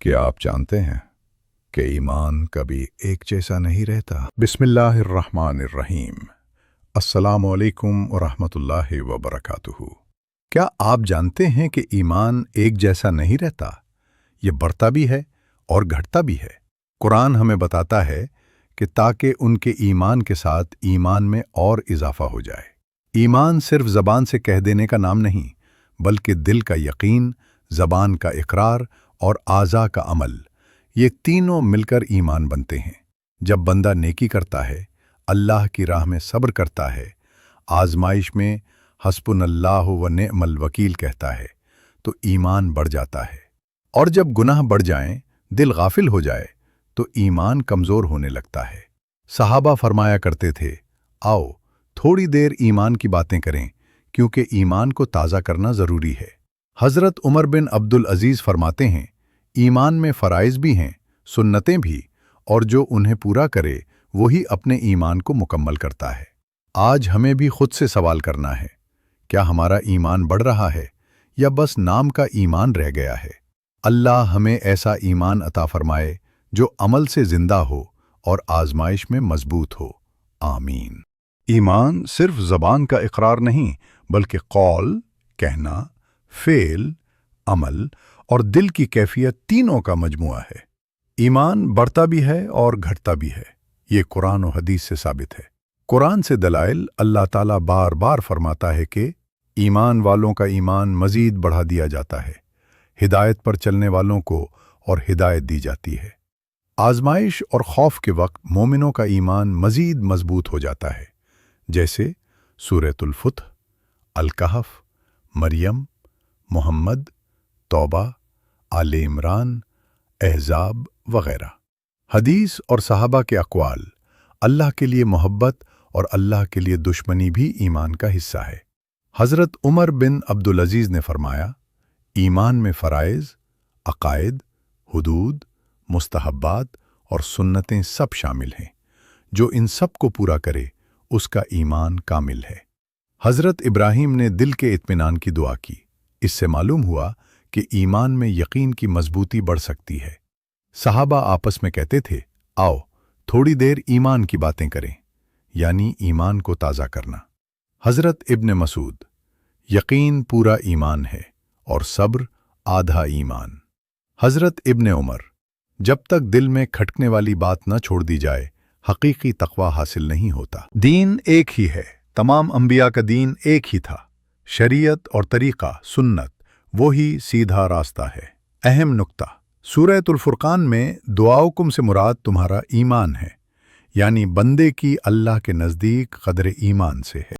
کیا آپ جانتے ہیں کہ ایمان کبھی ایک جیسا نہیں رہتا؟ بسم اللہ الرحمن الرحیم۔ السلام علیکم ورحمۃ اللہ وبرکاتہ۔ کیا آپ جانتے ہیں کہ ایمان ایک جیسا نہیں رہتا؟ یہ بڑھتا بھی ہے اور گھٹتا بھی ہے۔ قرآن ہمیں بتاتا ہے کہ تاکہ ان کے ایمان کے ساتھ ایمان میں اور اضافہ ہو جائے۔ ایمان صرف زبان سے کہہ دینے کا نام نہیں، بلکہ دل کا یقین، زبان کا اقرار اور اعضاء کا عمل، یہ تینوں مل کر ایمان بنتے ہیں۔ جب بندہ نیکی کرتا ہے، اللہ کی راہ میں صبر کرتا ہے، آزمائش میں حسبنا اللہ و نعم الوکیل کہتا ہے، تو ایمان بڑھ جاتا ہے۔ اور جب گناہ بڑھ جائیں، دل غافل ہو جائے، تو ایمان کمزور ہونے لگتا ہے۔ صحابہ فرمایا کرتے تھے، آؤ تھوڑی دیر ایمان کی باتیں کریں، کیونکہ ایمان کو تازہ کرنا ضروری ہے۔ حضرت عمر بن عبدالعزیز فرماتے ہیں، ایمان میں فرائض بھی ہیں، سنتیں بھی، اور جو انہیں پورا کرے وہی اپنے ایمان کو مکمل کرتا ہے۔ آج ہمیں بھی خود سے سوال کرنا ہے، کیا ہمارا ایمان بڑھ رہا ہے یا بس نام کا ایمان رہ گیا ہے؟ اللہ ہمیں ایسا ایمان عطا فرمائے جو عمل سے زندہ ہو اور آزمائش میں مضبوط ہو۔ آمین۔ ایمان صرف زبان کا اقرار نہیں، بلکہ قول، کہنا، فعل، عمل اور دل کی کیفیت تینوں کا مجموعہ ہے۔ ایمان بڑھتا بھی ہے اور گھٹتا بھی ہے، یہ قرآن و حدیث سے ثابت ہے۔ قرآن سے دلائل اللہ تعالیٰ بار بار فرماتا ہے کہ ایمان والوں کا ایمان مزید بڑھا دیا جاتا ہے، ہدایت پر چلنے والوں کو اور ہدایت دی جاتی ہے۔ آزمائش اور خوف کے وقت مومنوں کا ایمان مزید مضبوط ہو جاتا ہے، جیسے سورۃ الفتح، الکہف، مریم، محمد، توبہ، آل عمران، احزاب وغیرہ۔ حدیث اور صحابہ کے اقوال، اللہ کے لیے محبت اور اللہ کے لیے دشمنی بھی ایمان کا حصہ ہے۔ حضرت عمر بن عبدالعزیز نے فرمایا، ایمان میں فرائض، عقائد، حدود، مستحبات اور سنتیں سب شامل ہیں۔ جو ان سب کو پورا کرے اس کا ایمان کامل ہے۔ حضرت ابراہیم نے دل کے اطمینان کی دعا کی۔ اس سے معلوم ہوا کہ ایمان میں یقین کی مضبوطی بڑھ سکتی ہے۔ صحابہ آپس میں کہتے تھے، آؤ تھوڑی دیر ایمان کی باتیں کریں، یعنی ایمان کو تازہ کرنا۔ حضرت ابن مسعود، یقین پورا ایمان ہے اور صبر آدھا ایمان۔ حضرت ابن عمر، جب تک دل میں کھٹکنے والی بات نہ چھوڑ دی جائے، حقیقی تقوی حاصل نہیں ہوتا۔ دین ایک ہی ہے، تمام انبیاء کا دین ایک ہی تھا، شریعت اور طریقہ سنت وہی سیدھا راستہ ہے۔ اہم نکتہ، سورۃ الفرقان میں دعاؤکم سے مراد تمہارا ایمان ہے، یعنی بندے کی اللہ کے نزدیک قدر ایمان سے ہے۔